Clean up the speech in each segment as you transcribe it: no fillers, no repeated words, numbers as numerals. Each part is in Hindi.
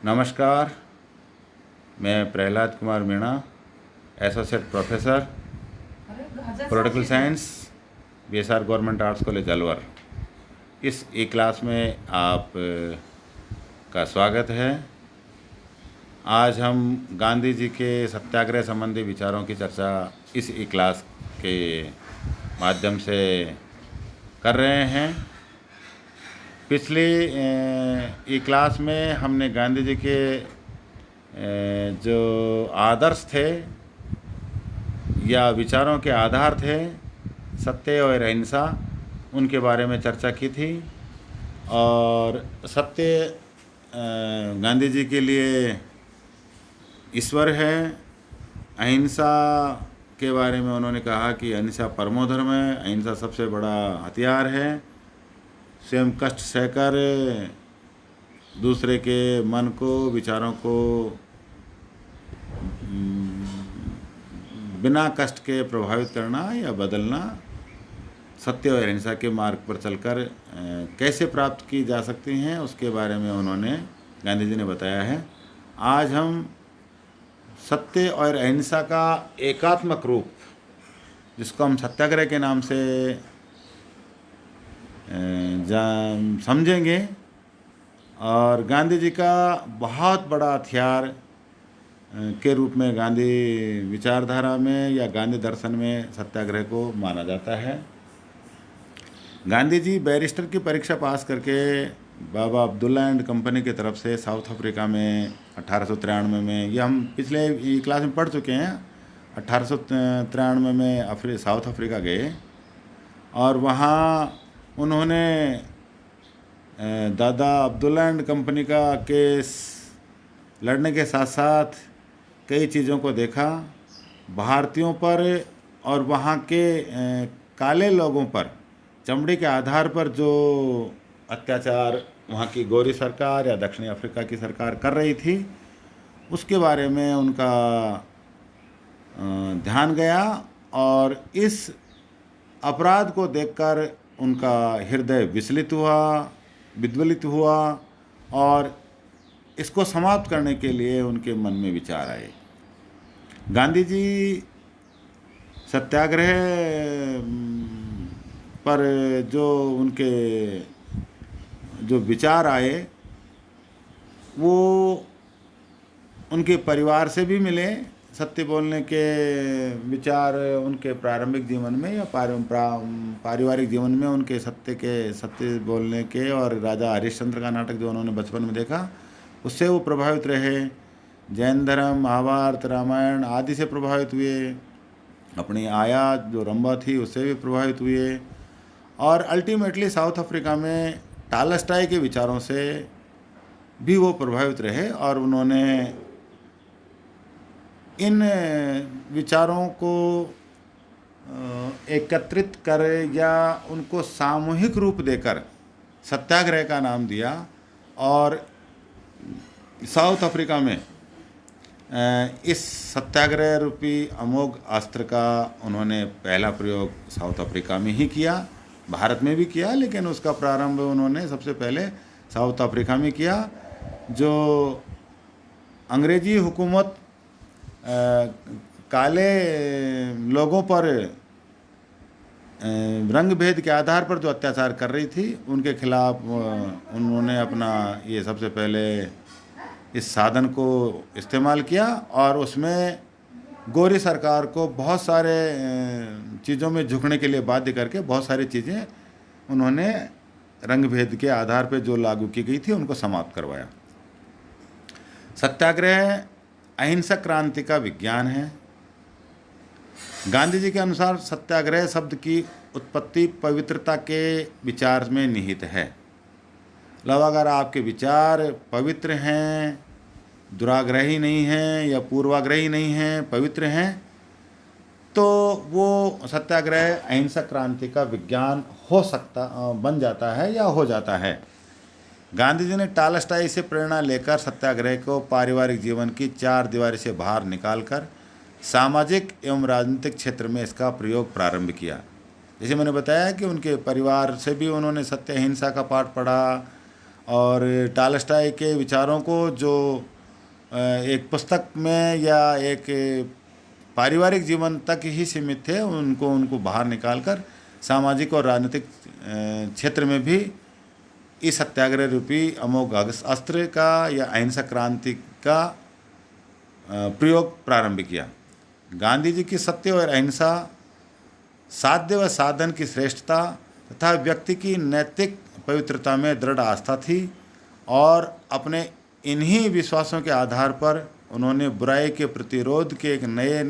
नमस्कार, मैं Prahlad Kumar Meena, associate professor political science, BSR government arts college Alwar. इस ई क्लास में आप का स्वागत है। आज हम गांधी जी के सत्याग्रह संबंधी विचारों की चर्चा इस ई क्लास के माध्यम से कर रहे हैं। पिछली ई क्लास में हमने गांधी जी के जो आदर्श थे या विचारों के आधार थे, सत्य और अहिंसा, उनके बारे में चर्चा की थी। और सत्य गांधी जी के लिए ईश्वर है। अहिंसा के बारे में उन्होंने कहा कि अहिंसा परमो धर्म है, अहिंसा सबसे बड़ा हथियार है। स्वयं कष्ट सहकर दूसरे के मन को, विचारों को बिना कष्ट के प्रभावित करना या बदलना, सत्य और अहिंसा के मार्ग पर चलकर कैसे प्राप्त की जा सकती हैं, उसके बारे में उन्होंने, गांधी जी ने बताया है। आज हम सत्य और अहिंसा का एकात्मक रूप, जिसको हम सत्याग्रह के नाम से समझेंगे, और गांधी जी का बहुत बड़ा हथियार के रूप में गांधी विचारधारा में या गांधी दर्शन में सत्याग्रह को माना जाता है। गांधी जी बैरिस्टर की परीक्षा पास करके बाबा अब्दुल्ला एंड कंपनी की तरफ से साउथ अफ्रीका में 1893 में, ये हम पिछले क्लास में पढ़ चुके हैं, 1893 में साउथ अफ्रीका गए और वहाँ उन्होंने दादा अब्दुल्ला एंड कंपनी का केस लड़ने के साथ साथ कई चीज़ों को देखा, भारतीयों पर और वहाँ के काले लोगों पर चमड़े के आधार पर जो अत्याचार वहाँ की गोरी सरकार या दक्षिणी अफ्रीका की सरकार कर रही थी, उसके बारे में उनका ध्यान गया और इस अपराध को देखकर उनका हृदय विद्वलित हुआ और इसको समाप्त करने के लिए उनके मन में विचार आए। गांधी जी सत्याग्रह पर जो उनके जो विचार आए, वो उनके परिवार से भी मिले। सत्य बोलने के विचार उनके प्रारंभिक जीवन में या पारिवारिक जीवन में उनके सत्य बोलने के, और राजा हरिश्चंद्र का नाटक जो उन्होंने बचपन में देखा, उससे वो प्रभावित रहे। जैन धर्म, महाभारत, रामायण आदि से प्रभावित हुए। अपनी आया जो रंभा थी उससे भी प्रभावित हुए और अल्टीमेटली साउथ अफ्रीका में टॉलस्टॉय के विचारों से भी वो प्रभावित रहे और उन्होंने इन विचारों को एकत्रित कर या उनको सामूहिक रूप देकर सत्याग्रह का नाम दिया। और साउथ अफ्रीका में इस सत्याग्रह रूपी अमोघ अस्त्र का उन्होंने पहला प्रयोग साउथ अफ्रीका में ही किया। भारत में भी किया, लेकिन उसका प्रारंभ उन्होंने सबसे पहले साउथ अफ्रीका में किया। जो अंग्रेजी हुकूमत काले लोगों पर रंग भेद के आधार पर जो अत्याचार कर रही थी, उनके खिलाफ उन्होंने अपना ये सबसे पहले इस साधन को इस्तेमाल किया और उसमें गोरी सरकार को बहुत सारे चीज़ों में झुकने के लिए बाध्य करके बहुत सारी चीज़ें उन्होंने रंग भेद के आधार पर जो लागू की गई थी उनको समाप्त करवाया। सत्याग्रह अहिंसक क्रांति का विज्ञान है। गांधी जी के अनुसार सत्याग्रह शब्द की उत्पत्ति पवित्रता के विचार में निहित है। मतलब अगर आपके विचार पवित्र हैं, दुराग्रही नहीं हैं या पूर्वाग्रही नहीं हैं, पवित्र हैं, तो वो सत्याग्रह अहिंसक क्रांति का विज्ञान बन जाता है या हो जाता है। गांधी जी ने टॉलस्टॉय से प्रेरणा लेकर सत्याग्रह को पारिवारिक जीवन की चार दीवारी से बाहर निकालकर सामाजिक एवं राजनीतिक क्षेत्र में इसका प्रयोग प्रारंभ किया। जैसे मैंने बताया कि उनके परिवार से भी उन्होंने सत्य अहिंसा का पाठ पढ़ा और टॉल्स्टॉय के विचारों को जो एक पुस्तक में या एक पारिवारिक जीवन तक ही सीमित थे, उनको बाहर निकालकर सामाजिक और राजनीतिक क्षेत्र में भी इस सत्याग्रह रूपी अमोघ अस्त्र का या अहिंसा क्रांति का प्रयोग प्रारंभ किया। गांधी जी की सत्य और अहिंसा, साध्य व साधन की श्रेष्ठता तथा व्यक्ति की नैतिक पवित्रता में दृढ़ आस्था थी और अपने इन्हीं विश्वासों के आधार पर उन्होंने बुराई के प्रतिरोध के एक नए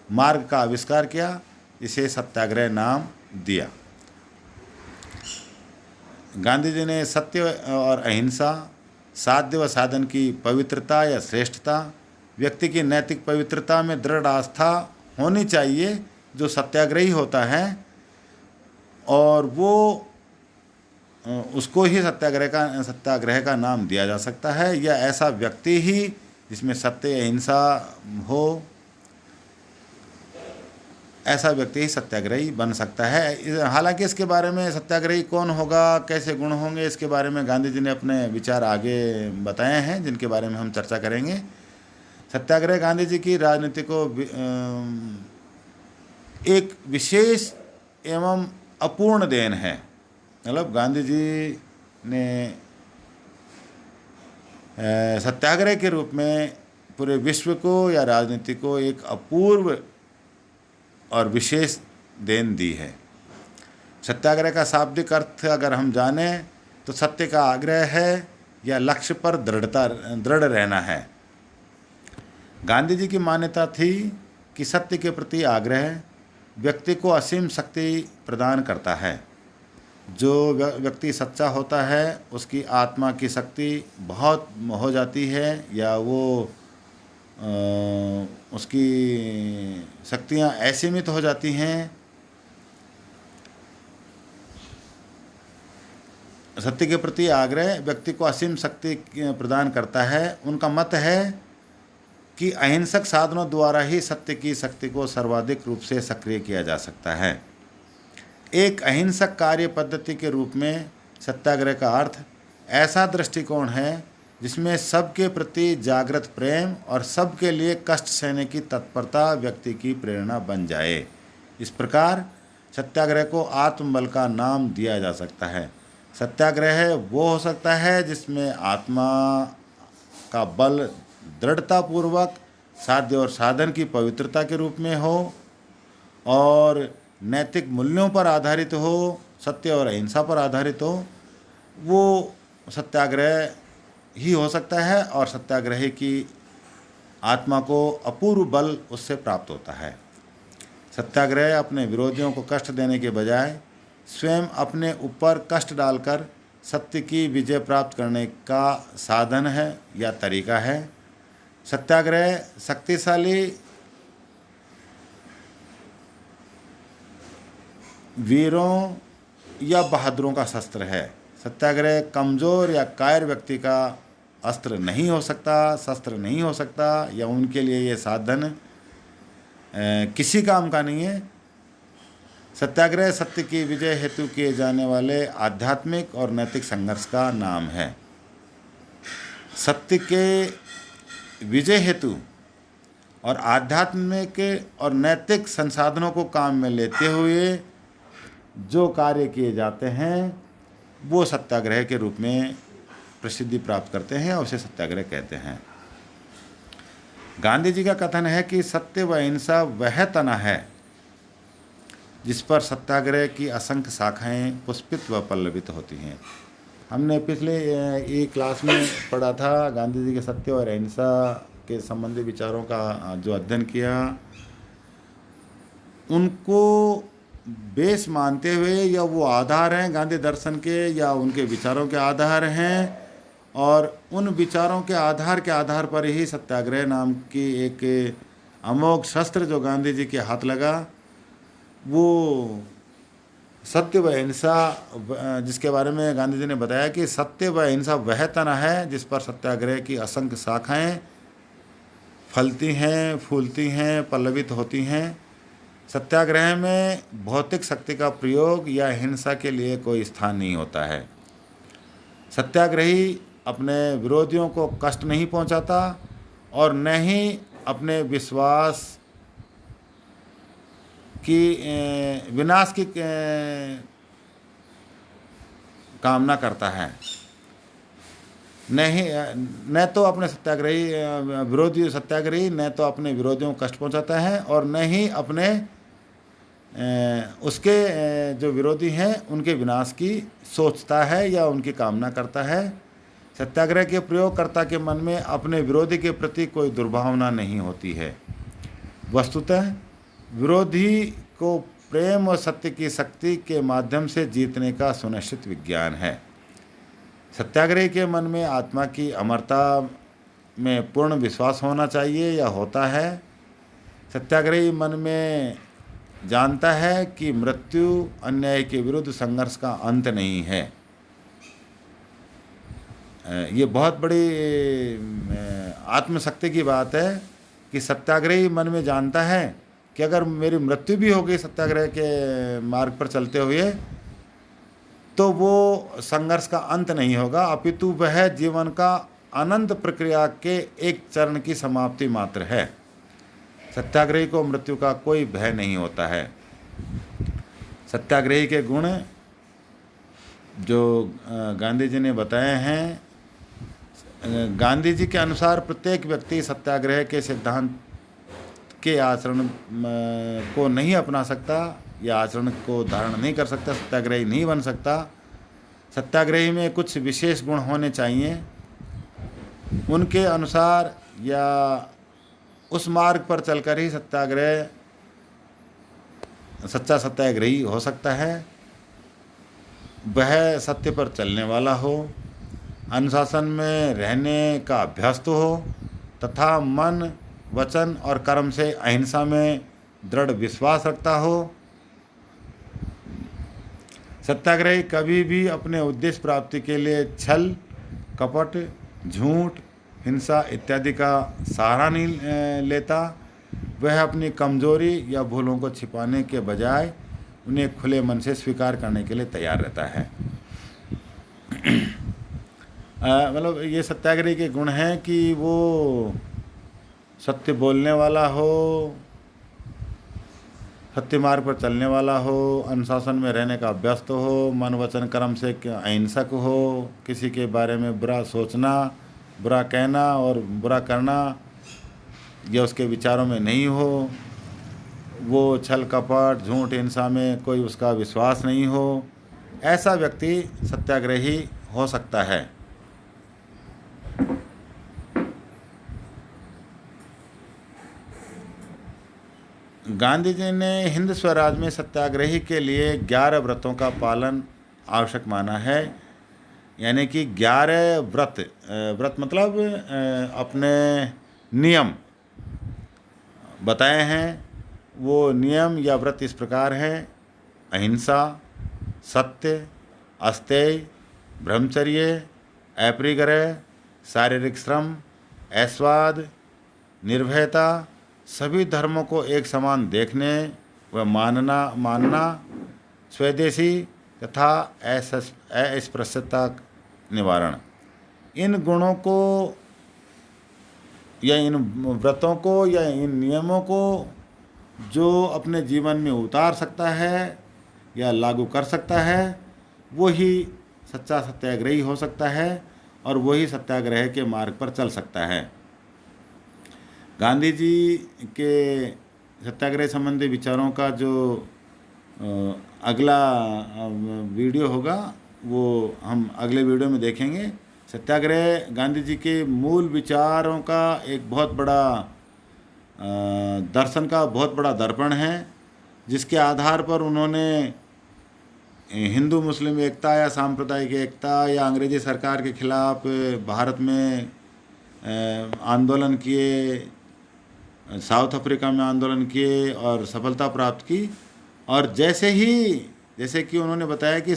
मार्ग का आविष्कार किया, इसे सत्याग्रह नाम दिया। गांधी जी ने सत्य और अहिंसा, साध्य व साधन की पवित्रता या श्रेष्ठता, व्यक्ति की नैतिक पवित्रता में दृढ़ आस्था होनी चाहिए जो सत्याग्रही होता है, और वो उसको ही सत्याग्रह का नाम दिया जा सकता है, या ऐसा व्यक्ति ही जिसमें सत्य अहिंसा हो, ऐसा व्यक्ति ही सत्याग्रही बन सकता है। हालांकि इसके बारे में सत्याग्रही कौन होगा, कैसे गुण होंगे, इसके बारे में गांधी जी ने अपने विचार आगे बताए हैं, जिनके बारे में हम चर्चा करेंगे। सत्याग्रह गांधी जी की राजनीति को एक विशेष एवं अपूर्ण देन है। मतलब गांधी जी ने सत्याग्रह के रूप में पूरे विश्व को या राजनीति को एक अपूर्व और विशेष देन दी है। सत्याग्रह का शाब्दिक अर्थ अगर हम जानें तो सत्य का आग्रह है या लक्ष्य पर दृढ़ रहना है। गांधी जी की मान्यता थी कि सत्य के प्रति आग्रह व्यक्ति को असीम शक्ति प्रदान करता है। जो व्यक्ति सच्चा होता है उसकी आत्मा की शक्ति बहुत हो जाती है, या वो उसकी शक्तियाँ असीमित हो जाती हैं। सत्य के प्रति आग्रह व्यक्ति को असीम शक्ति प्रदान करता है। उनका मत है कि अहिंसक साधनों द्वारा ही सत्य की शक्ति को सर्वाधिक रूप से सक्रिय किया जा सकता है। एक अहिंसक कार्य पद्धति के रूप में सत्याग्रह का अर्थ ऐसा दृष्टिकोण है जिसमें सबके प्रति जागृत प्रेम और सबके लिए कष्ट सहने की तत्परता व्यक्ति की प्रेरणा बन जाए। इस प्रकार सत्याग्रह को आत्मबल का नाम दिया जा सकता है। सत्याग्रह वो हो सकता है जिसमें आत्मा का बल दृढ़तापूर्वक साध्य और साधन की पवित्रता के रूप में हो और नैतिक मूल्यों पर आधारित हो, सत्य और अहिंसा पर आधारित हो। वो सत्याग्रह ही हो सकता है और सत्याग्रही की आत्मा को अपूर्व बल उससे प्राप्त होता है। सत्याग्रह अपने विरोधियों को कष्ट देने के बजाय स्वयं अपने ऊपर कष्ट डालकर सत्य की विजय प्राप्त करने का साधन है या तरीका है। सत्याग्रह शक्तिशाली वीरों या बहादुरों का शस्त्र है। सत्याग्रह कमज़ोर या कायर व्यक्ति का अस्त्र नहीं हो सकता, शस्त्र नहीं हो सकता, या उनके लिए ये साधन किसी काम का नहीं है। सत्याग्रह सत्य की विजय हेतु किए जाने वाले आध्यात्मिक और नैतिक संघर्ष का नाम है। सत्य के विजय हेतु और आध्यात्मिक और नैतिक संसाधनों को काम में लेते हुए जो कार्य किए जाते हैं वो सत्याग्रह के रूप में प्रसिद्धि प्राप्त करते हैं और उसे सत्याग्रह कहते हैं। गांधी जी का कथन है कि सत्य व अहिंसा वह तना है जिस पर सत्याग्रह की असंख्य शाखाएं पुष्पित व पल्लवित होती हैं। हमने पिछले एक क्लास में पढ़ा था गांधी जी के सत्य और अहिंसा के संबंधी विचारों का जो अध्ययन किया, उनको बेस मानते हुए या वो आधार हैं गांधी दर्शन के या उनके विचारों के आधार हैं, और उन विचारों के आधार पर ही सत्याग्रह नाम की एक अमोघ शस्त्र जो गांधी जी के हाथ लगा, वो सत्य व अहिंसा, जिसके बारे में गांधी जी ने बताया कि सत्य व अहिंसा वह तना है जिस पर सत्याग्रह की असंख्य शाखाएं फलती हैं, फूलती हैं, पल्लवित होती हैं। सत्याग्रह में भौतिक शक्ति का प्रयोग या हिंसा के लिए कोई स्थान नहीं होता है। सत्याग्रही अपने विरोधियों को कष्ट नहीं पहुंचाता और न ही अपने विश्वास की विनाश की कामना करता है। न तो अपने विरोधी सत्याग्रही न तो अपने विरोधियों को कष्ट पहुंचाता है और न ही अपने उसके जो विरोधी हैं उनके विनाश की सोचता है या उनकी कामना करता है। सत्याग्रह के प्रयोगकर्ता के मन में अपने विरोधी के प्रति कोई दुर्भावना नहीं होती है। वस्तुतः विरोधी को प्रेम और सत्य की शक्ति के माध्यम से जीतने का सुनिश्चित विज्ञान है। सत्याग्रही के मन में आत्मा की अमरता में पूर्ण विश्वास होना चाहिए या होता है। सत्याग्रही मन में जानता है कि मृत्यु अन्याय के विरुद्ध संघर्ष का अंत नहीं है। ये बहुत बड़ी आत्मशक्ति की बात है कि सत्याग्रही मन में जानता है कि अगर मेरी मृत्यु भी हो गई सत्याग्रह के मार्ग पर चलते हुए तो वो संघर्ष का अंत नहीं होगा, अपितु वह जीवन का अनंत प्रक्रिया के एक चरण की समाप्ति मात्र है। सत्याग्रही को मृत्यु का कोई भय नहीं होता है। सत्याग्रही के गुण जो गांधी जी ने बताए हैं, गांधी जी के अनुसार प्रत्येक व्यक्ति सत्याग्रह के सिद्धांत के आचरण को नहीं अपना सकता या आचरण को धारण नहीं कर सकता, सत्याग्रही नहीं बन सकता। सत्याग्रही में कुछ विशेष गुण होने चाहिए। उनके अनुसार या उस मार्ग पर चलकर ही सच्चा सत्याग्रही हो सकता है। वह सत्य पर चलने वाला हो, अनुशासन में रहने का अभ्यस्त हो तथा मन, वचन और कर्म से अहिंसा में दृढ़ विश्वास रखता हो। सत्याग्रही कभी भी अपने उद्देश्य प्राप्ति के लिए छल, कपट, झूठ, हिंसा इत्यादि का सहारा नहीं लेता। वह अपनी कमजोरी या भूलों को छिपाने के बजाय उन्हें खुले मन से स्वीकार करने के लिए तैयार रहता है। मतलब ये सत्याग्रही के गुण हैं कि वो सत्य बोलने वाला हो, सत्य मार्ग पर चलने वाला हो, अनुशासन में रहने का अभ्यस्त हो, मन वचन कर्म से अहिंसक हो, किसी के बारे में बुरा सोचना, बुरा कहना और बुरा करना यह उसके विचारों में नहीं हो, वो छल कपट, झूठ, हिंसा में कोई उसका विश्वास नहीं हो, ऐसा व्यक्ति सत्याग्रही हो सकता है। गांधी जी ने हिंद स्वराज में सत्याग्रही के लिए 11 व्रतों का पालन आवश्यक माना है। यानी कि 11 व्रत मतलब अपने नियम बताए हैं। वो नियम या व्रत इस प्रकार हैं: अहिंसा, सत्य, अस्तेय, ब्रह्मचर्य, अपरिग्रह, शारीरिक श्रम, ऐश्वाद, निर्भयता, सभी धर्मों को एक समान देखने व मानना, स्वदेशी तथा अस्पृश्यता निवारण। इन गुणों को या इन व्रतों को या इन नियमों को जो अपने जीवन में उतार सकता है या लागू कर सकता है, वही सच्चा सत्याग्रही हो सकता है और वही सत्याग्रह के मार्ग पर चल सकता है। गांधी जी के सत्याग्रह संबंधी विचारों का जो अगला वीडियो होगा वो हम अगले वीडियो में देखेंगे। सत्याग्रह गांधी जी के मूल विचारों का एक बहुत बड़ा दर्शन का बहुत बड़ा दर्पण है, जिसके आधार पर उन्होंने हिंदू मुस्लिम एकता या सांप्रदायिक एकता या अंग्रेजी सरकार के खिलाफ भारत में आंदोलन किए, साउथ अफ्रीका में आंदोलन किए और सफलता प्राप्त की। और जैसे कि उन्होंने बताया कि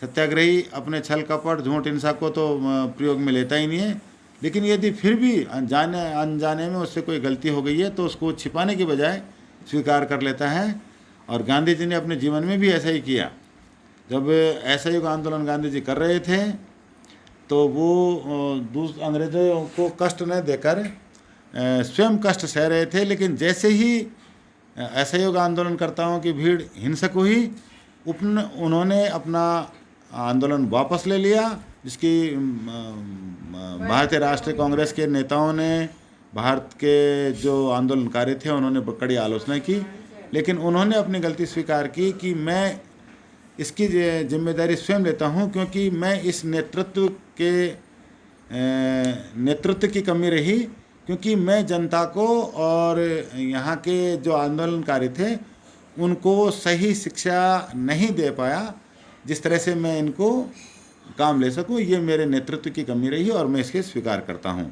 सत्याग्रही अपने छल कपट झूठ हिंसा को तो प्रयोग में लेता ही नहीं है, लेकिन यदि फिर भी अनजाने में उससे कोई गलती हो गई है तो उसको छिपाने के बजाय स्वीकार कर लेता है। और गांधी जी ने अपने जीवन में भी ऐसा ही किया। जब असहयोग आंदोलन गांधी जी कर रहे थे तो वो अंग्रेज़ों को कष्ट न देकर स्वयं कष्ट सह रहे थे, लेकिन जैसे ही असहयोग आंदोलनकर्ताओं की भीड़ हिंसक हुई, उन्होंने अपना आंदोलन वापस ले लिया, जिसकी भारतीय राष्ट्रीय कांग्रेस के नेताओं ने, भारत के जो आंदोलनकारी थे उन्होंने कड़ी आलोचना की। लेकिन उन्होंने अपनी गलती स्वीकार की कि मैं इसकी जिम्मेदारी स्वयं लेता हूं, क्योंकि मैं इस नेतृत्व की कमी रही, क्योंकि मैं जनता को और यहाँ के जो आंदोलनकारी थे उनको सही शिक्षा नहीं दे पाया जिस तरह से मैं इनको काम ले सकूं। ये मेरे नेतृत्व की कमी रही और मैं इसके स्वीकार करता हूं।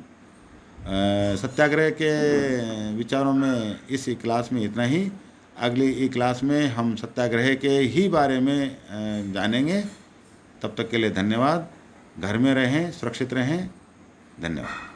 सत्याग्रह के विचारों में इस क्लास में इतना ही। अगली क्लास में हम सत्याग्रह के ही बारे में जानेंगे। तब तक के लिए धन्यवाद। घर में रहें, सुरक्षित रहें। धन्यवाद।